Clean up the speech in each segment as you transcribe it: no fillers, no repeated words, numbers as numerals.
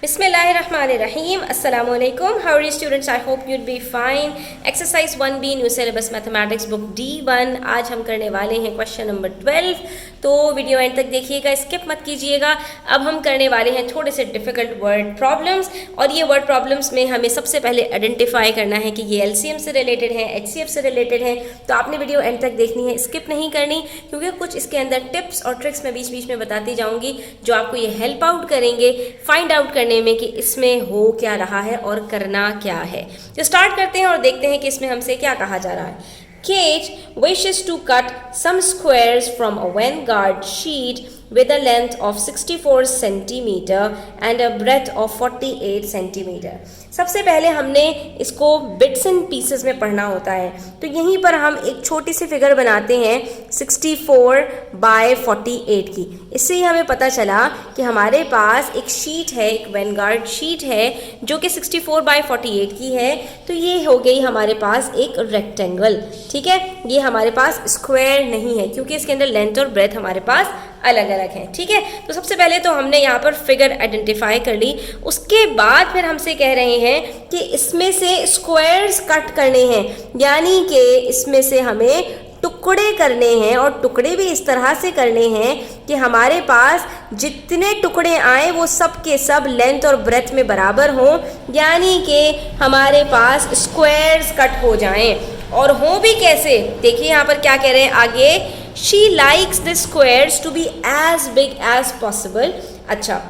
Bismillahirrahmanirrahim. Assalamu alaikum. How are you students? I hope you'd be fine. Exercise 1B new syllabus mathematics book D1. आज हम करने वाले हैं question number 12. तो video and तक देखिएगा, स्किप मत कीजिएगा. अब हम करने वाले हैं थोड़े से डिफिकल्ट वर्ड प्रॉब्लम्स, और ये वर्ड प्रॉब्लम्स में हमें सबसे पहले आइडेंटिफाई करना है कि ये LCM से रिलेटेड है, HCF से रिलेटेड है. तो आपने वीडियो एंड तक देखनी है, स्किप नहीं करनी, क्योंकि कुछ इसके अंदर टिप्स और ट्रिक्स मैं बीच बीच में बताती जाऊंगी जो आपको ये हेल्प आउट करेंगे फाइंड आउट करने में कि इसमें हो क्या रहा है और करना क्या है. तो स्टार्ट करते हैं और देखते हैं कि इसमें हमसे क्या कहा जा रहा है. Kate wishes to cut some squares from a Vanguard sheet with a length of 64 centimeter and a breadth of 48 centimeter. सबसे पहले हमने इसको बिट्स एंड पीसेस में पढ़ना होता है. तो यहीं पर हम एक छोटी सी फिगर बनाते हैं 64 बाय 48 की. इससे ही हमें पता चला कि हमारे पास एक शीट है, एक वैनगार्ड शीट है जो कि 64 बाय 48 की है. तो ये हो गई हमारे पास एक रेक्टेंगल. ठीक है, ये हमारे पास स्क्वायर नहीं है क्योंकि इसके अंदर लेंथ और ब्रेथ हमारे पास अलग अलग है. ठीक है, तो सबसे पहले तो हमने यहाँ पर फिगर आइडेंटिफाई कर ली. उसके बाद फिर हमसे कह रहे हैं कि इसमें से स्क्वायर्स कट करने हैं, यानी कि इसमें से हमें टुकड़े करने हैं, और टुकड़े भी इस तरह से करने हैं कि हमारे पास जितने टुकड़े आए वो सब के सब लेंथ और ब्रेथ में बराबर हों, यानी कि हमारे पास स्क्वायर्स कट हो जाएं. और हो भी कैसे, देखिए यहाँ पर क्या कह रहे हैं आगे. She likes the squares to be as big as possible. अच्छा,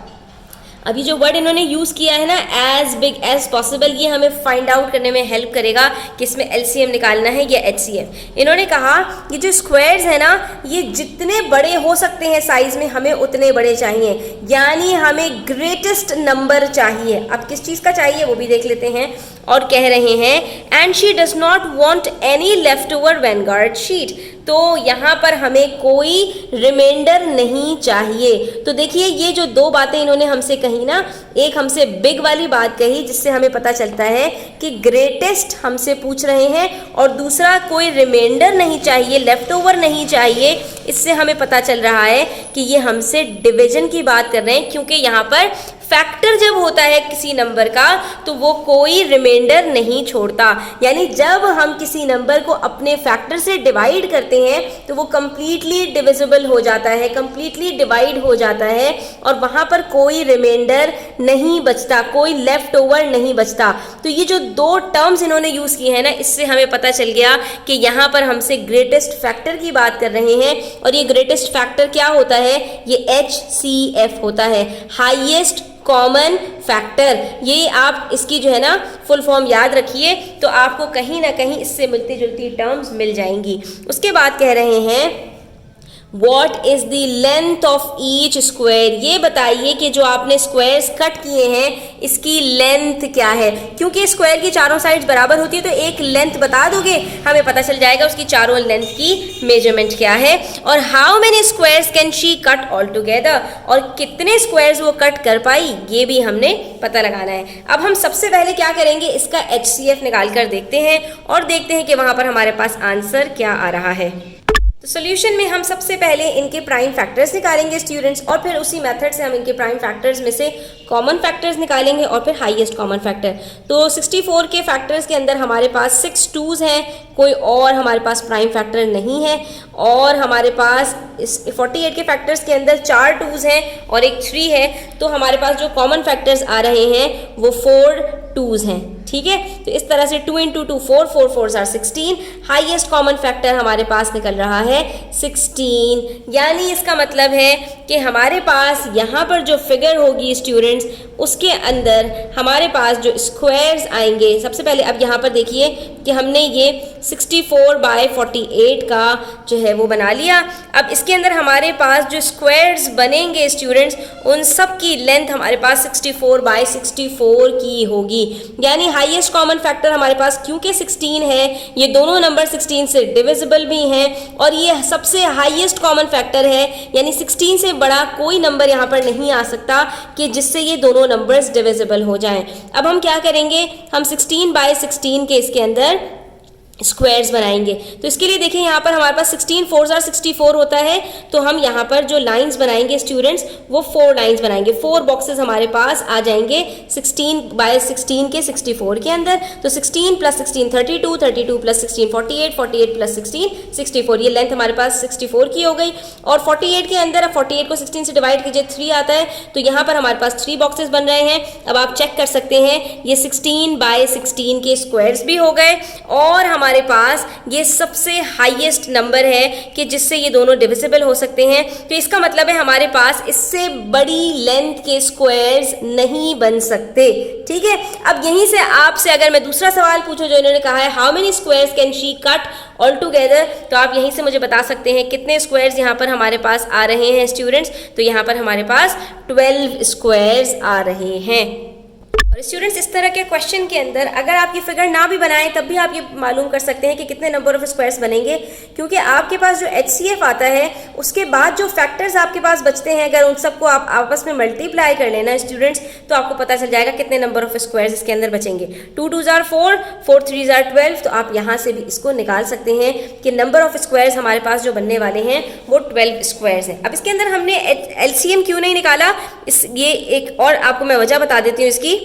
अभी जो वर्ड इन्होंने यूज़ किया है ना, as big as possible, ये हमें फाइंड आउट करने में हेल्प करेगा कि इसमें LCM निकालना है या HCF. इन्होंने कहा ये जो स्क्वायर्स है ना, ये जितने बड़े हो सकते हैं साइज में, हमें उतने बड़े चाहिए, यानी हमें ग्रेटेस्ट नंबर चाहिए. अब किस चीज़ का चाहिए वो भी देख लेते हैं. और कह रहे हैं and she does not want any left over Vanguard sheet. तो यहाँ पर हमें कोई रिमाइंडर नहीं चाहिए. तो देखिए ये जो दो बातें इन्होंने हमसे कही ना, एक हमसे बिग वाली बात कही जिससे हमें पता चलता है कि ग्रेटेस्ट हमसे पूछ रहे हैं, और दूसरा कोई रिमाइंडर नहीं चाहिए, लेफ्ट ओवर नहीं चाहिए. इससे हमें पता चल रहा है कि ये हमसे डिवीजन की बात कर रहे हैं, क्योंकि यहाँ पर फैक्टर जब होता है किसी नंबर का तो वो कोई रिमाइंडर नहीं छोड़ता. यानी जब हम किसी नंबर को अपने फैक्टर से डिवाइड करते हैं तो वो कंप्लीटली डिविजिबल हो जाता है, कंप्लीटली डिवाइड हो जाता है, और वहाँ पर कोई रिमाइंडर नहीं बचता, कोई लेफ्ट ओवर नहीं बचता. तो ये जो दो टर्म्स इन्होंने यूज़ किए हैं ना, इससे हमें पता चल गया कि यहाँ पर हमसे ग्रेटेस्ट फैक्टर की बात कर रहे हैं. और ये ग्रेटेस्ट फैक्टर क्या होता है, ये HCF होता है, हाईएस्ट कॉमन फैक्टर. ये आप इसकी जो है ना फुल फॉर्म याद रखिए, तो आपको कहीं ना कहीं इससे मिलती जुलती टर्म्स मिल जाएंगी. उसके बाद कह रहे हैं What is the length of each square. ये बताइए कि जो आपने स्क्वायर्स कट किए हैं इसकी लेंथ क्या है. क्योंकि स्क्वायर की चारों साइड्स बराबर होती है तो एक लेंथ बता दोगे, हमें पता चल जाएगा उसकी चारों लेंथ की मेजरमेंट क्या है. और how many squares can she cut all together, और कितने स्क्वायर्स वो कट कर पाई ये भी हमने पता लगाना है. अब हम सबसे पहले क्या करेंगे, इसका HCF निकाल कर देखते हैं और देखते हैं कि वहाँ पर हमारे पास आंसर क्या आ रहा है. तो सोल्यूशन में हम सबसे पहले इनके प्राइम फैक्टर्स निकालेंगे स्टूडेंट्स, और फिर उसी मेथड से हम इनके प्राइम फैक्टर्स में से कॉमन फैक्टर्स निकालेंगे और फिर हाईएस्ट कॉमन फैक्टर. तो 64 के फैक्टर्स के अंदर हमारे पास 6 2s हैं, कोई और हमारे पास प्राइम फैक्टर नहीं है. और हमारे पास इस 48 के फैक्टर्स के अंदर 4 2s हैं और एक 3 है. तो हमारे पास जो कॉमन फैक्टर्स आ रहे हैं वो 4 2s हैं. ठीक है, तो इस तरह से 2 × 2 4, 4 4s are 16. Highest common factor हमारे पास निकल रहा है 16. यानी इसका मतलब है कि हमारे पास यहाँ पर जो फिगर होगी स्टूडेंट्स, उसके अंदर हमारे पास जो स्क्वायर्स आएंगे, सबसे पहले अब यहाँ पर देखिए कि हमने ये 64 बाय 48 का जो है वो बना लिया. अब इसके अंदर हमारे पास जो स्क्वायर्स बनेंगे स्टूडेंट्स, उन सब की लेंथ हमारे पास 64 बाय 64 की होगी. यानी हाईएस्ट कॉमन फैक्टर हमारे पास क्योंकि 16 है, ये दोनों नंबर 16 से डिविजिबल भी हैं, और ये सबसे हाईएस्ट कॉमन फैक्टर है, यानी 16 से बड़ा कोई नंबर यहाँ पर नहीं आ सकता कि जिससे ये दोनों नंबर्स डिविजिबल हो जाएं. अब हम क्या करेंगे, हम 16 बाय 16 के इसके अंदर स्क्वायर्स बनाएंगे। तो इसके लिए देखिए यहाँ पर हमारे पास 16 4s are 64 होता है, तो हम यहाँ पर जो लाइंस बनाएंगे स्टूडेंट्स वो 4 लाइंस बनाएंगे, 4 बॉक्सेस हमारे पास आ जाएंगे 16 बाय 16 के 64 के अंदर। तो 16 + 16 32, 32 + 16 48, 48 + 16 64, ये लेंथ हमारे पास 64 की हो गई। और 48 के अंदर, अब 48 को 16 से डिवाइड कीजिए 3 आता है, तो यहाँ पर हमारे पास 3 बॉक्सेस बन रहे हैं। अब आप चेक कर सकते हैं ये 16 बाय 16 के स्क्वायर्स भी हो गए, और हमारे पास ये सबसे हाईएस्ट नंबर है कि जिससे ये दोनों डिविजिबल हो सकते हैं। तो इसका मतलब है हमारे पास इससे बड़ी लेंथ के स्क्वायर्स नहीं बन सकते। ठीक है, अब यहीं से आपसे अगर मैं दूसरा सवाल पूछूं जो इन्होंने कहा है how many squares can she cut all together, तो आप यहीं से मुझे बता सकते हैं कितने स्क्वायर्स यहाँ पर हमारे पास आ रहे हैं स्टूडेंट्स। तो यहाँ पर हमारे पास 12 स्क्वायर्स आ रहे हैं। और स्टूडेंट्स इस तरह के क्वेश्चन के अंदर अगर आप ये फिगर ना भी बनाएं तब भी आप ये मालूम कर सकते हैं कि कितने नंबर ऑफ स्क्वायर्स बनेंगे, क्योंकि आपके पास जो HCF आता है उसके बाद जो फैक्टर्स आपके पास बचते हैं अगर उन सबको आप आपस में मल्टीप्लाई कर लेना स्टूडेंट्स, तो आपको पता चल जाएगा कितने नंबर ऑफ स्क्वायर्स इसके अंदर बचेंगे। 2 2s are 4, 4 3s are 12, तो आप यहाँ से भी इसको निकाल सकते हैं कि नंबर ऑफ स्क्वायर्स हमारे पास जो बनने वाले हैं वो 12 स्क्वायर्स हैं। अब इसके अंदर हमने LCM क्यों नहीं निकाला, ये एक और आपको मैं वजह बता देती हूँ इसकी।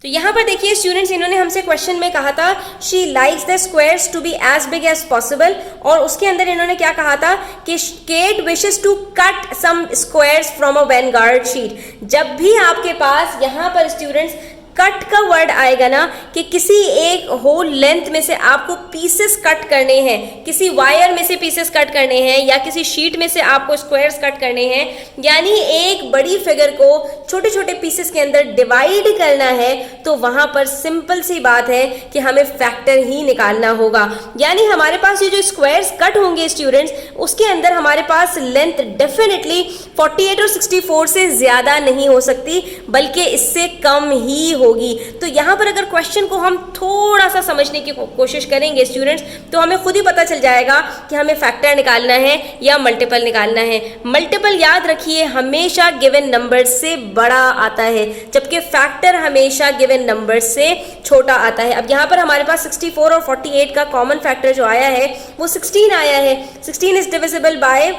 तो यहाँ पर देखिए स्टूडेंट्स, इन्होंने हमसे क्वेश्चन में कहा था she likes the squares to be as big as possible, और उसके अंदर इन्होंने क्या कहा था कि Kate wishes to cut some squares from a vanguard sheet. जब भी आपके पास यहाँ पर स्टूडेंट्स कट का वर्ड आएगा ना कि किसी एक होल लेंथ में से आपको पीसेस कट करने हैं, किसी वायर में से पीसेस कट करने हैं या किसी शीट में से आपको स्क्वायर्स कट करने हैं, यानी एक बड़ी फिगर को छोटे छोटे पीसेस के अंदर डिवाइड करना है, तो वहां पर सिंपल सी बात है कि हमें फैक्टर ही निकालना होगा। यानी हमारे पास ये जो स्क्वायर्स कट होंगे स्टूडेंट्स उसके अंदर हमारे पास लेंथ डेफिनेटली 48 और 64 से ज्यादा नहीं हो सकती, बल्कि इससे कम ही होगी। तो यहाँ पर अगर क्वेश्चन को हम थोड़ा सा समझने की कोशिश करेंगे स्टूडेंट्स, तो हमें खुद ही पता चल जाएगा कि हमें फैक्टर निकालना है या मल्टीपल निकालना है। मल्टीपल याद रखिए हमेशा गिवन नंबर से बड़ा आता है, जबकि फैक्टर हमेशा गिवन नंबर से छोटा आता है। अब यहाँ पर हमारे पास 64 और 48 का कॉमन फैक्टर जो आया है वो 16 आया है। 16 is divisible by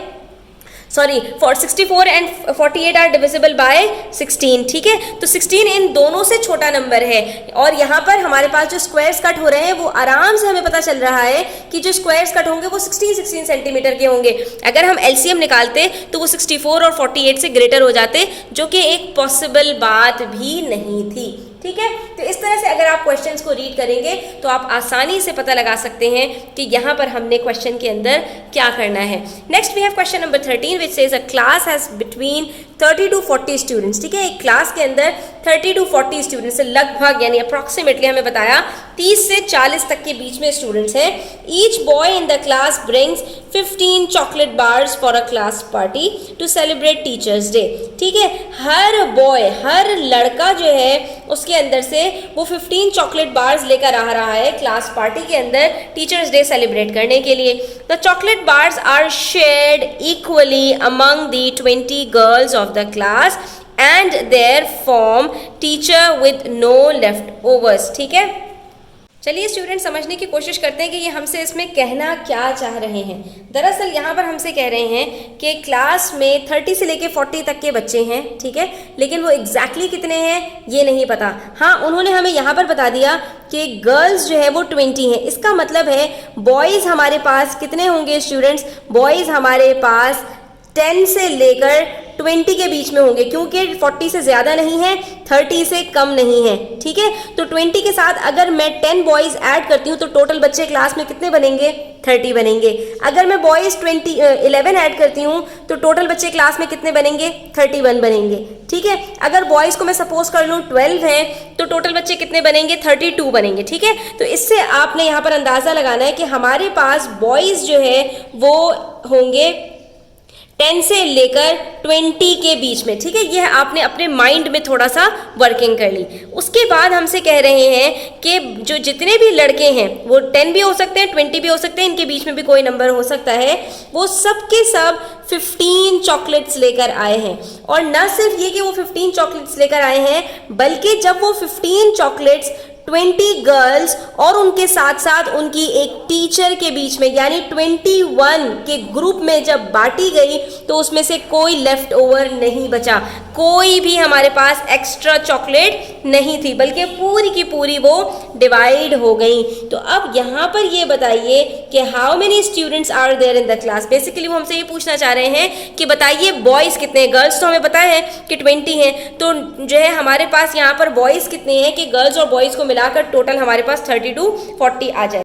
64 and 48 are divisible by 16। ठीक है, तो 16 इन दोनों से छोटा नंबर है, और यहाँ पर हमारे पास जो स्क्वायर्स कट हो रहे हैं वो आराम से हमें पता चल रहा है कि जो स्क्वायर्स कट होंगे वो 16 सेंटीमीटर के होंगे। अगर हम LCM निकालते तो वो 64 और 48 से ग्रेटर हो जाते, जो कि एक पॉसिबल बात भी नहीं थी। ठीक है, तो इस तरह से अगर आप क्वेश्चंस को रीड करेंगे तो आप आसानी से पता लगा सकते हैं कि यहाँ पर हमने क्वेश्चन के अंदर क्या करना है। Next we have question number 13 which says a class has between 30 to 40 students. ठीक है, एक क्लास के अंदर 30 to 40 स्टूडेंट्स, लगभग यानी अप्रॉक्सीमेटली हमें बताया 30 से 40 तक के बीच में स्टूडेंट्स हैं। Each boy in the class brings 15 chocolate bars for a class party to celebrate teachers day. ठीक है, हर बॉय, हर लड़का जो है उसके अंदर से वो 15 चॉकलेट बार्स लेकर आ रहा है क्लास पार्टी के अंदर टीचर्स डे सेलिब्रेट करने के लिए। The chocolate bars are shared equally among the 20 girls of the class and their form teacher with no leftovers. ठीक है, चलिए स्टूडेंट समझने की कोशिश करते हैं कि ये हमसे इसमें कहना क्या चाह रहे हैं। दरअसल यहाँ पर हमसे कह रहे हैं कि क्लास में 30 से लेके 40 तक के बच्चे हैं। ठीक है, लेकिन वो एग्जैक्टली कितने हैं ये नहीं पता। हाँ, उन्होंने हमें यहाँ पर बता दिया कि गर्ल्स जो है वो 20 हैं। इसका मतलब है बॉयज़ हमारे पास कितने होंगे स्टूडेंट्स? बॉयज़ हमारे पास 10 से लेकर 20 के बीच में होंगे, क्योंकि 40 से ज़्यादा नहीं है, 30 से कम नहीं है। ठीक है, तो 20 के साथ अगर मैं 10 बॉयज़ ऐड करती हूँ तो टोटल बच्चे क्लास में कितने बनेंगे? 30 बनेंगे। अगर मैं बॉयज़ 11 ऐड करती हूँ तो टोटल बच्चे क्लास में कितने बनेंगे? 31 बनेंगे। ठीक है, अगर बॉयज़ को मैं सपोज कर लूँ 12 हैं तो टोटल बच्चे कितने बनेंगे? 32 बनेंगे। ठीक है, तो इससे आपने यहाँ पर अंदाज़ा लगाना है कि हमारे पास बॉयज़ जो है वो होंगे 10 से लेकर 20 के बीच में। ठीक है, यह आपने अपने माइंड में थोड़ा सा वर्किंग कर ली। उसके बाद हमसे कह रहे हैं कि जो जितने भी लड़के हैं वो 10 भी हो सकते हैं, 20 भी हो सकते हैं, इनके बीच में भी कोई नंबर हो सकता है, वो सब के सब 15 चॉकलेट्स लेकर आए हैं। और न सिर्फ ये कि वो 15 चॉकलेट्स लेकर आए हैं, बल्कि जब वो 15 चॉकलेट्स 20 गर्ल्स और उनके साथ साथ उनकी एक टीचर के बीच में यानी 21 के ग्रुप में जब बांटी गई तो उसमें से कोई लेफ्ट ओवर नहीं बचा, कोई भी हमारे पास एक्स्ट्रा चॉकलेट नहीं थी, बल्कि पूरी की पूरी वो डिवाइड हो गई। तो अब यहाँ पर ये बताइए कि how many students are there in the class. Basically वो हमसे ये पूछना चाह रहे हैं कि बताइए बॉयज़ कितने हैं, गर्ल्स तो हमें पता है कि 20 हैं, तो जो है हमारे पास यहाँ पर बॉयज़ कितने हैं कि गर्ल्स और बॉयज़ को मिलाकर टोटल हमारे पास 30 to 40 आ जाए।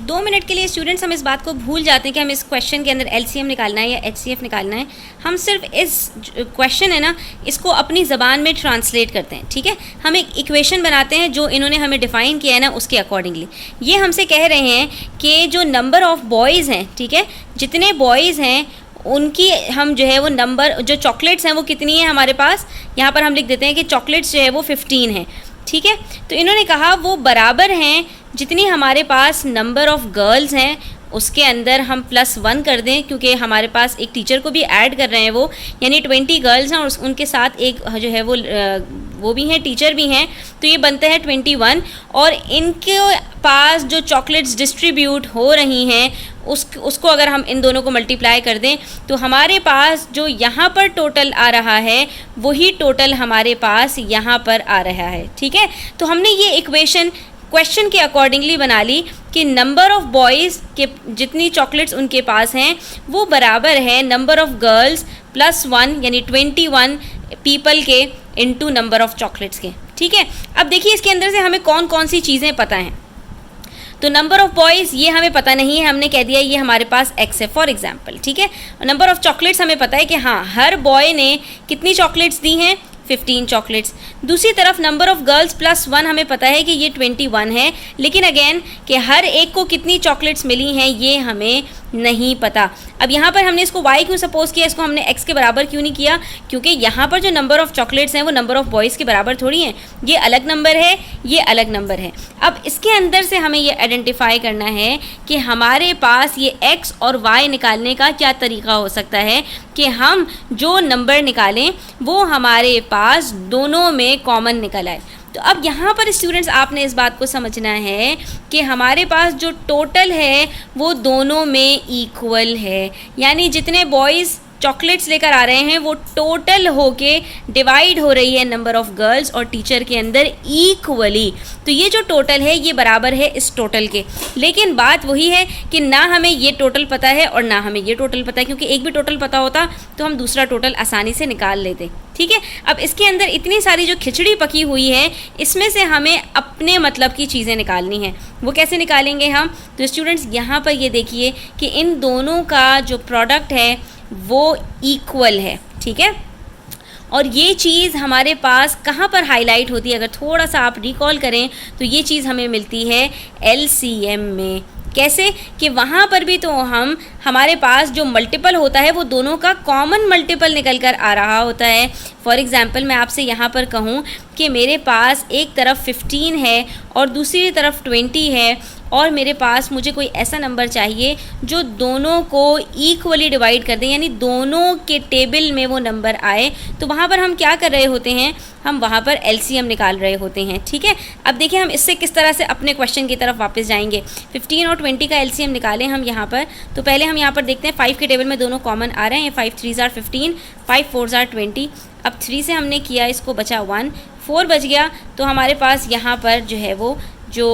2 मिनट के लिए स्टूडेंट्स हम इस बात को भूल जाते हैं कि हम इस क्वेश्चन के अंदर एलसीएम निकालना है या एचसीएफ निकालना है। हम सिर्फ इस क्वेश्चन है ना, इसको अपनी ज़बान में ट्रांसलेट करते हैं, ठीक है। हम एक इक्वेशन बनाते हैं जो इन्होंने हमें डिफ़ाइन किया है ना, उसके अकॉर्डिंगली। ये हमसे कह रहे हैं कि जो नंबर ऑफ़ बॉयज़ हैं, ठीक है, जितने बॉयज़ हैं उनकी हम जो है वो नंबर, जो चॉकलेट्स हैं वो कितनी है हमारे पास, यहाँ पर हम लिख देते हैं कि चॉकलेट्स जो है वो 15 हैं, ठीक है। तो इन्होंने कहा वो बराबर हैं जितनी हमारे पास नंबर ऑफ़ गर्ल्स हैं उसके अंदर हम +1 कर दें, क्योंकि हमारे पास एक टीचर को भी ऐड कर रहे हैं वो, यानी 20 गर्ल्स हैं और उनके साथ एक जो है वो भी हैं, टीचर भी हैं, तो ये बनता है 21। और इनके पास जो चॉकलेट्स डिस्ट्रीब्यूट हो रही हैं उसको अगर हम इन दोनों को मल्टीप्लाई कर दें तो हमारे पास जो यहाँ पर टोटल आ रहा है वही टोटल हमारे पास यहाँ पर आ रहा है, ठीक है। तो हमने ये इक्वेशन क्वेश्चन के अकॉर्डिंगली बना ली कि नंबर ऑफ़ बॉयज़ के जितनी चॉकलेट्स उनके पास हैं वो बराबर है नंबर ऑफ़ गर्ल्स +1 यानी 21 पीपल के इनटू नंबर ऑफ़ चॉकलेट्स के, ठीक है। अब देखिए इसके अंदर से हमें कौन कौन सी चीज़ें पता हैं। तो नंबर ऑफ़ बॉयज़ ये हमें पता नहीं है, हमने कह दिया ये हमारे पास x है फॉर एग्जांपल, ठीक है। नंबर ऑफ़ चॉकलेट्स हमें पता है कि हाँ हर बॉय ने कितनी चॉकलेट्स दी हैं, 15 चॉकलेट्स। दूसरी तरफ नंबर ऑफ़ गर्ल्स +1 हमें पता है कि ये 21 है, लेकिन अगेन कि हर एक को कितनी चॉकलेट्स मिली हैं ये हमें नहीं पता। अब यहाँ पर हमने इसको y क्यों सपोज किया, इसको हमने x के बराबर क्यों नहीं किया, क्योंकि यहाँ पर जो नंबर ऑफ़ चॉकलेट्स हैं वो नंबर ऑफ़ बॉयज़ के बराबर थोड़ी हैं, ये अलग नंबर है, ये अलग नंबर है। अब इसके अंदर से हमें ये आइडेंटिफाई करना है कि हमारे पास ये x और y निकालने का क्या तरीका हो सकता है कि हम जो नंबर निकालें वो हमारे पास दोनों में कॉमन निकल आए। तो अब यहाँ पर स्टूडेंट्स आपने इस बात को समझना है कि हमारे पास जो टोटल है वो दोनों में इक्वल है, यानी जितने बॉयज़ चॉकलेट्स लेकर आ रहे हैं वो टोटल होके डिवाइड हो रही है नंबर ऑफ़ गर्ल्स और टीचर के अंदर इक्वली। तो ये जो टोटल है ये बराबर है इस टोटल के। लेकिन बात वही है कि ना हमें ये टोटल पता है और ना हमें ये टोटल पता है, क्योंकि एक भी टोटल पता होता तो हम दूसरा टोटल आसानी से निकाल लेते, ठीक है। अब इसके अंदर इतनी सारी जो खिचड़ी पकी हुई है इसमें से हमें अपने मतलब की चीज़ें निकालनी हैं। वो कैसे निकालेंगे हम, तो स्टूडेंट्स यहाँ पर ये देखिए कि इन दोनों का जो प्रोडक्ट है वो इक्वल है, ठीक है। और ये चीज़ हमारे पास कहाँ पर हाईलाइट होती है, अगर थोड़ा सा आप रिकॉल करें तो ये चीज़ हमें मिलती है LCM में। कैसे कि वहाँ पर भी तो हमारे पास जो मल्टीपल होता है वो दोनों का कॉमन मल्टीपल निकल कर आ रहा होता है। फॉर एग्ज़ाम्पल मैं आपसे यहाँ पर कहूँ कि मेरे पास एक तरफ 15 है और दूसरी तरफ 20 है और मेरे पास मुझे कोई ऐसा नंबर चाहिए जो दोनों को इक्वली डिवाइड कर दें, यानी दोनों के टेबल में वो नंबर आए। तो वहाँ पर हम क्या कर रहे होते हैं, हम वहाँ पर LCM निकाल रहे होते हैं, ठीक है। अब देखिए हम इससे किस तरह से अपने क्वेश्चन की तरफ वापस जाएंगे। 15 और 20 का LCM निकालें हम यहाँ पर। तो पहले हम यहाँ पर देखते हैं 5 के टेबल में दोनों कॉमन आ रहे हैं, 5 3s are 15, 5 4s are 20। अब 3 से हमने किया, इसको बचा 1, 4 बच गया। तो हमारे पास यहाँ पर जो है वो जो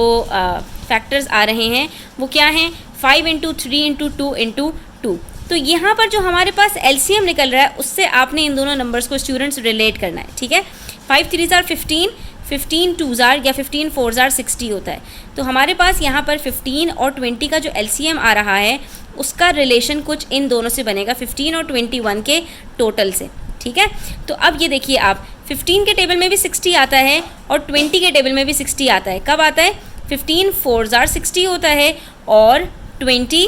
फैक्टर्स आ रहे हैं वो क्या हैं, 5 × 3 × 2 × 2। तो यहाँ पर जो हमारे पास LCM निकल रहा है उससे आपने इन दोनों नंबर्स को स्टूडेंट्स रिलेट करना है, ठीक है। 5 3s are 15, 15 2s are या 15 4s are 60 होता है। तो हमारे पास यहाँ पर 15 और 20 का जो LCM आ रहा है उसका रिलेशन कुछ इन दोनों से बनेगा, 15 और 21 के टोटल से, ठीक है। तो अब ये देखिए आप 15 के टेबल में भी 60 आता है और 20 के टेबल में भी 60 आता है। कब आता है, 15 4s are 60 होता है और 20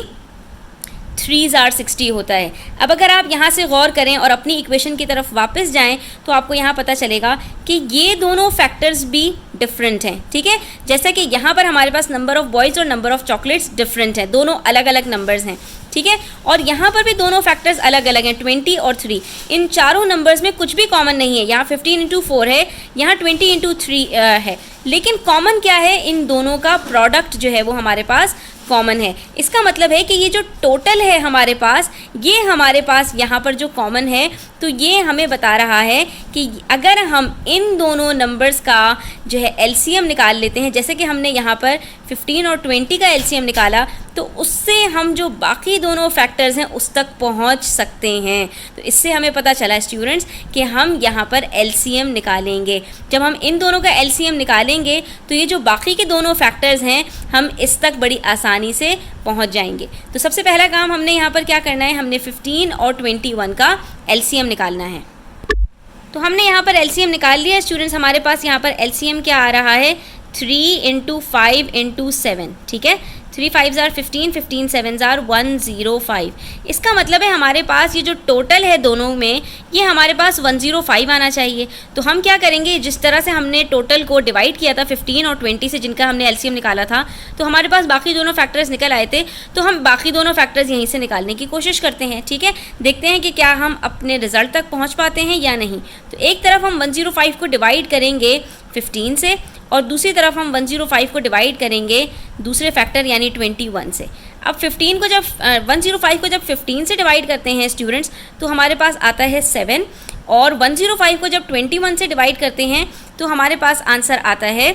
3s आर 60 होता है। अब अगर आप यहाँ से गौर करें और अपनी इक्वेशन की तरफ वापस जाएं तो आपको यहाँ पता चलेगा कि ये दोनों फैक्टर्स भी डिफरेंट हैं, ठीक है। जैसा कि यहाँ पर हमारे पास नंबर ऑफ़ बॉयज़ और नंबर ऑफ़ चॉकलेट्स डिफरेंट है, दोनों अलग अलग नंबर्स हैं, ठीक है। और यहाँ पर भी दोनों फैक्टर्स अलग अलग हैं, 20 और 3। इन चारों नंबर्स में कुछ भी कॉमन नहीं है, यहाँ 15 इंटू 4 है, यहाँ 20 इंटू 3 है, लेकिन कॉमन क्या है, इन दोनों का प्रोडक्ट जो है वो हमारे पास कॉमन है। इसका मतलब है कि ये जो टोटल है हमारे पास, ये हमारे पास यहाँ पर जो कॉमन है, तो ये हमें बता रहा है कि अगर हम इन दोनों नंबर्स का जो है एलसीएम निकाल लेते हैं, जैसे कि हमने यहाँ पर 15 और 20 का एलसीएम निकाला, तो उससे हम जो बाकी दोनों फैक्टर्स हैं उस तक पहुँच सकते हैं। तो इससे हमें पता चला स्टूडेंट्स कि हम यहाँ पर एलसीएम निकालेंगे। जब हम इन दोनों का एलसीएम निकालेंगे तो ये जो बाकी के दोनों फैक्टर्स हैं हम इस तक बड़ी आसानी से पहुँच जाएंगे। तो सबसे पहला काम हमने यहाँ पर क्या करना है, हमने 15 और 21 का एलसीएम निकालना है। तो हमने यहाँ पर एलसीएम निकाल लिया स्टूडेंट्स। हमारे पास यहाँ पर एलसीएम क्या आ रहा है, 3 इंटू 5 इंटू 7, ठीक है। 3 5s आर 15, 15 7s आर 105। इसका मतलब है हमारे पास ये जो टोटल है दोनों में, ये हमारे पास 105 आना चाहिए। तो हम क्या करेंगे, जिस तरह से हमने टोटल को डिवाइड किया था 15 और 20 से, जिनका हमने एलसीएम निकाला था, तो हमारे पास बाकी दोनों फैक्टर्स निकल आए थे। तो हम बाकी दोनों फैक्टर्स यहीं से निकालने की कोशिश करते हैं, ठीक है। देखते हैं कि क्या हम अपने रिजल्ट तक पहुँच पाते हैं या नहीं। तो एक तरफ हम 105 को डिवाइड करेंगे 15 से, और दूसरी तरफ हम 105 को डिवाइड करेंगे दूसरे फैक्टर यानी 21 से। अब 15 को जब 105 को जब 15 से डिवाइड करते हैं स्टूडेंट्स, तो हमारे पास आता है 7, और 105 को जब 21 से डिवाइड करते हैं तो हमारे पास आंसर आता है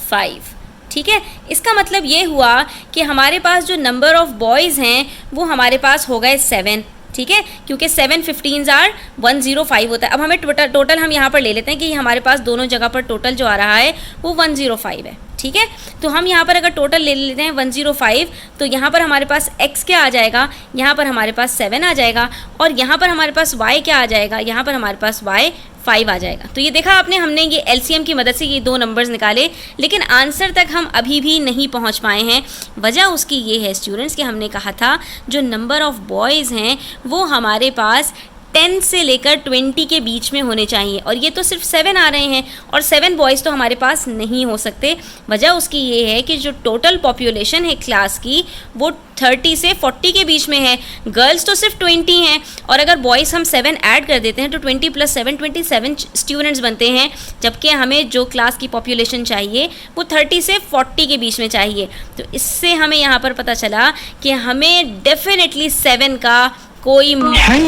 5, ठीक है। इसका मतलब ये हुआ कि हमारे पास जो नंबर ऑफ़ बॉयज़ हैं वो हमारे पास हो गए 7, ठीक है, क्योंकि 7 15s आर 105 होता है। अब हमें टोटल हम यहाँ पर ले लेते हैं कि हमारे पास दोनों जगह पर टोटल जो आ रहा है वो 105 है, ठीक है। तो हम यहाँ पर अगर टोटल ले लेते हैं 105, तो यहाँ पर हमारे पास x क्या आ जाएगा, यहाँ पर हमारे पास 7 आ जाएगा, और यहाँ पर हमारे पास y क्या आ जाएगा, यहाँ पर हमारे पास y 5 आ जाएगा। तो ये देखा आपने, हमने ये एलसीएम की मदद से ये दो नंबर्स निकाले, लेकिन आंसर तक हम अभी भी नहीं पहुंच पाए हैं। वजह उसकी ये है स्टूडेंट्स कि हमने कहा था जो नंबर ऑफ़ बॉयज़ हैं वो हमारे पास 10 से लेकर 20 के बीच में होने चाहिए, और ये तो सिर्फ 7 आ रहे हैं, और 7 बॉयज़ तो हमारे पास नहीं हो सकते। वजह उसकी ये है कि जो टोटल पॉपुलेशन है क्लास की वो 30 से 40 के बीच में है। गर्ल्स तो सिर्फ 20 हैं, और अगर बॉयज़ हम 7 ऐड कर देते हैं तो 20 + 7 27 स्टूडेंट्स बनते हैं, जबकि हमें जो क्लास की पॉपुलेशन चाहिए वो 30 से 40 के बीच में चाहिए। तो इससे हमें यहाँ पर पता चला कि हमें डेफिनेटली 7 का कोई 105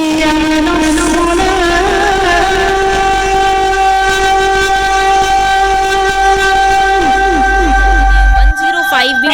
भी,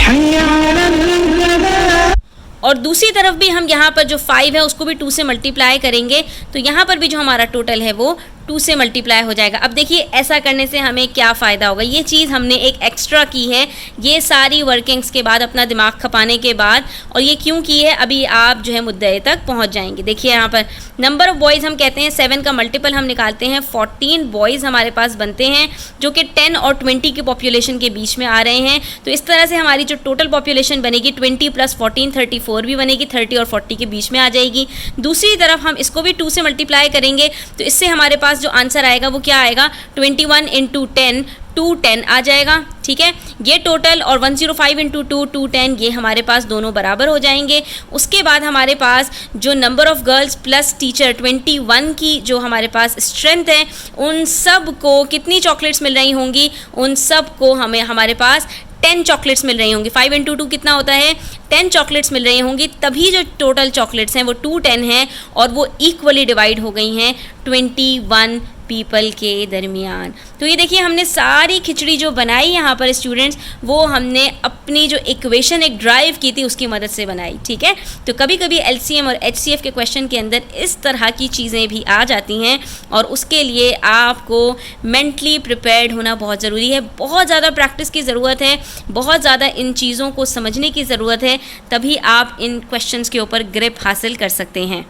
और दूसरी तरफ भी हम यहाँ पर जो 5 है उसको भी 2 से मल्टीप्लाई करेंगे, तो यहाँ पर भी जो हमारा टोटल है वो 2 से मल्टीप्लाई हो जाएगा। अब देखिए ऐसा करने से हमें क्या फ़ायदा होगा, ये चीज़ हमने एक एक्स्ट्रा की है, ये सारी वर्किंग्स के बाद, अपना दिमाग खपाने के बाद, और ये क्यों की है अभी आप जो है मुद्दे तक पहुंच जाएंगे। देखिए यहाँ पर नंबर ऑफ़ बॉयज़ हम कहते हैं 7 का मल्टीपल हम निकालते हैं, 14 बॉयज़ हमारे पास बनते हैं जो कि 10 और 20 की पॉपुलेशन के बीच में आ रहे हैं। तो इस तरह से हमारी जो टोटल पॉपुलेशन बनेगी 20 + 14 34 भी बनेगी, 30 और 40 के बीच में आ जाएगी। दूसरी तरफ हम इसको भी 2 से मल्टीप्लाई करेंगे, तो इससे हमारे पास जो आंसर आएगा वो क्या आएगा, 21 × 10 210 आ जाएगा, ठीक है। ये टोटल और 105 × 2 210 ये हमारे पास दोनों बराबर हो जाएंगे। उसके बाद हमारे पास जो number of girls plus teacher 21 की जो हमारे पास स्ट्रेंथ है, उन सब को कितनी चॉकलेट्स मिल रही होंगी, उन सब को हमें हमारे पास 10 चॉकलेट्स मिल रही होंगी। 5 × 2 कितना होता है, 10 चॉकलेट्स मिल रही होंगी, तभी जो टोटल चॉकलेट्स हैं वो 210 हैं, और वो इक्वली डिवाइड हो गई हैं 21 पीपल के दरमियान। तो ये देखिए हमने सारी खिचड़ी जो बनाई यहाँ पर स्टूडेंट्स, वो हमने अपनी जो इक्वेशन एक ड्राइव की थी उसकी मदद से बनाई, ठीक है। तो कभी कभी एलसीएम और एचसीएफ के क्वेश्चन के अंदर इस तरह की चीज़ें भी आ जाती हैं, और उसके लिए आपको मेंटली प्रिपेयर्ड होना बहुत ज़रूरी है। बहुत ज़्यादा प्रैक्टिस की ज़रूरत है, बहुत ज़्यादा इन चीज़ों को समझने की ज़रूरत है, तभी आप इन क्वेश्चंस के ऊपर ग्रिप हासिल कर सकते हैं।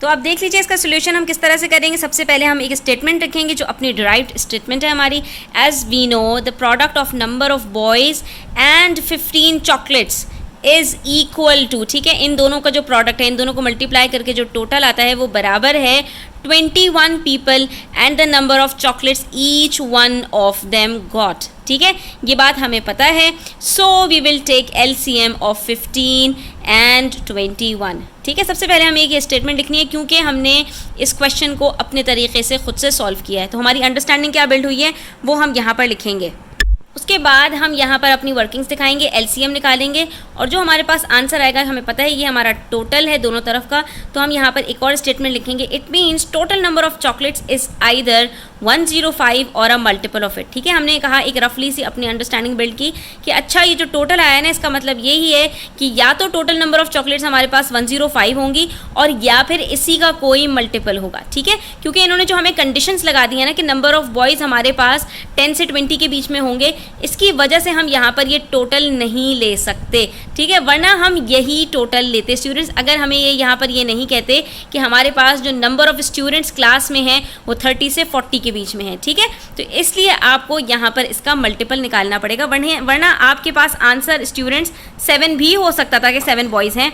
तो आप देख लीजिए इसका सोल्यूशन हम किस तरह से करेंगे। सबसे पहले हम एक स्टेटमेंट रखेंगे जो अपनी डिराइव्ड स्टेटमेंट है हमारी। As we know the product of number of boys and 15 chocolates is equal to, ठीक है, इन दोनों का जो प्रोडक्ट है, इन दोनों को मल्टीप्लाई करके जो टोटल आता है वो बराबर है 21 people and the number of chocolates each one of them got. ठीक है, ये बात हमें पता है। So we will take LCM of 15 and 21। ठीक है, सबसे पहले हमें एक स्टेटमेंट लिखनी है क्योंकि हमने इस क्वेश्चन को अपने तरीके से खुद से सॉल्व किया है, तो हमारी अंडरस्टैंडिंग क्या बिल्ड हुई है वो हम यहाँ पर लिखेंगे। उसके बाद हम यहाँ पर अपनी वर्किंग्स दिखाएंगे, LCM निकालेंगे और जो हमारे पास आंसर आएगा, हमें पता है ये हमारा टोटल है दोनों तरफ का, तो हम यहाँ पर एक और स्टेटमेंट लिखेंगे। It means total number of chocolates is either 105 और अ मल्टीपल ऑफ इट। ठीक है, हमने कहा एक रफली सी अपनी अंडरस्टैंडिंग बिल्ड की कि अच्छा ये जो टोटल आया ना, इसका मतलब यही है कि या तो टोटल नंबर ऑफ चॉकलेट्स हमारे पास 105 होंगी और या फिर इसी का कोई मल्टीपल होगा। ठीक है, क्योंकि इन्होंने जो हमें कंडीशंस लगा दी है ना कि नंबर ऑफ बॉयज़ हमारे पास 10 से 20 के बीच में होंगे, इसकी वजह से हम यहाँ पर ये टोटल नहीं ले सकते। ठीक है, वरना हम यही टोटल लेते स्टूडेंट्स, अगर हमें ये यहाँ पर ये नहीं कहते कि हमारे पास जो नंबर ऑफ स्टूडेंट्स क्लास में हैं वो 30 से 40 के बीच में है। ठीक है, तो इसलिए आपको यहाँ पर इसका मल्टीपल निकालना पड़ेगा, वरना आपके पास आंसर स्टूडेंट्स 7 भी हो सकता था कि 7 बॉयज़ हैं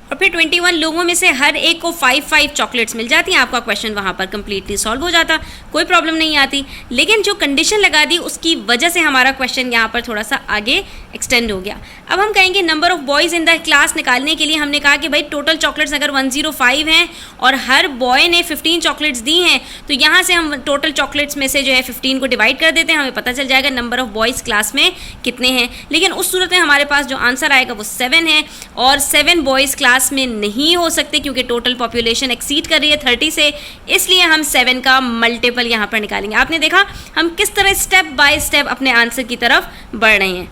और फिर 21 लोगों में से हर एक को 5-5 चॉकलेट्स मिल जाती हैं, आपका क्वेश्चन वहाँ पर कंप्लीटली सॉल्व हो जाता, कोई प्रॉब्लम नहीं आती। लेकिन जो कंडीशन लगा दी उसकी वजह से हमारा क्वेश्चन यहाँ पर थोड़ा सा आगे एक्सटेंड हो गया। अब हम कहेंगे number of boys in the class निकालने के लिए हमने कहा कि भाई टोटल चॉकलेट्स अगर 105 हैं और हर बॉय ने 15 चॉकलेट्स दी हैं, तो यहाँ से हम टोटल चॉकलेट्स में से जो है 15 को डिवाइड कर देते हैं, हमें पता चल जाएगा नंबर ऑफ बॉयज़ क्लास में कितने हैं। लेकिन उस सूरत में हमारे पास जो आंसर आएगा वो 7 है और 7 बॉयज़ क्लास में नहीं हो सकते क्योंकि टोटल पॉपुलेशन एक्सीड कर रही है 30 से, इसलिए हम 7 का मल्टीपल यहाँ पर निकालेंगे। आपने देखा हम किस तरह स्टेप बाय स्टेप अपने आंसर की तरफ बढ़ रहे हैं।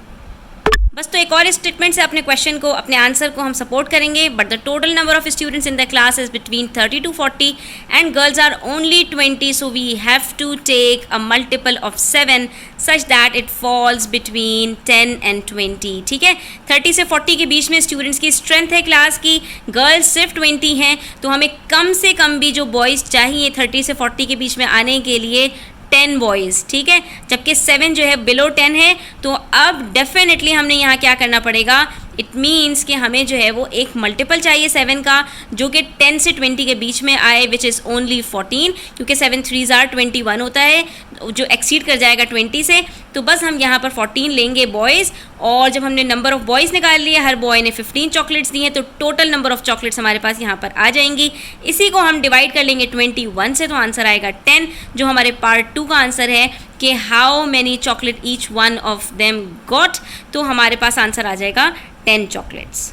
बस तो एक और स्टेटमेंट से अपने क्वेश्चन को, अपने आंसर को हम सपोर्ट करेंगे। But the total number of students in the class is between 30 to 40 and girls are only 20, so we have to take a multiple of 7 such that it falls between 10 and 20। ठीक है, 30 से 40 के बीच में students की strength है class की, girls सिर्फ 20 हैं, तो हमें कम से कम भी जो बॉयज़ चाहिए 30 से 40 के बीच में आने के लिए 10 बॉयज़। ठीक है, जबकि 7 जो है बिलो 10 है, तो अब डेफिनेटली हमने यहाँ क्या करना पड़ेगा, इट मीन्स कि हमें जो है वो एक मल्टीपल चाहिए 7 का जो कि 10 से 20 के बीच में आए, विच इज़ ओनली 14, क्योंकि 7 3s are 21 होता है जो एक्सीड कर जाएगा 20 से, तो बस हम यहाँ पर 14 लेंगे बॉयज़। और जब हमने नंबर ऑफ़ बॉयज़ निकाल लिए, हर बॉय ने 15 चॉकलेट्स दी हैं, तो टोटल नंबर ऑफ़ चॉकलेट्स हमारे पास यहाँ पर आ जाएंगी। इसी को हम डिवाइड कर लेंगे 21 से, तो आंसर आएगा 10, जो हमारे पार्ट 2 का आंसर है कि how many chocolate each one of them got, तो हमारे पास आंसर आ जाएगा 10 चॉकलेट्स।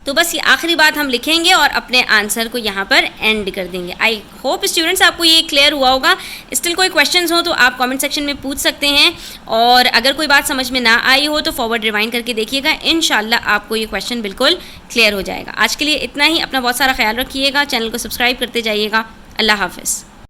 तो बस ये आखिरी बात हम लिखेंगे और अपने आंसर को यहाँ पर एंड कर देंगे। आई होप स्टूडेंट्स आपको ये क्लियर हुआ होगा। स्टिल कोई क्वेश्चंस हो तो आप कमेंट सेक्शन में पूछ सकते हैं, और अगर कोई बात समझ में ना आई हो तो फॉरवर्ड रिवाइंड करके देखिएगा, इंशाल्लाह आपको ये क्वेश्चन बिल्कुल क्लियर हो जाएगा। आज के लिए इतना ही, अपना बहुत सारा ख्याल रखिएगा, चैनल को सब्सक्राइब करते जाइएगा। अल्लाह हाफ़िज़।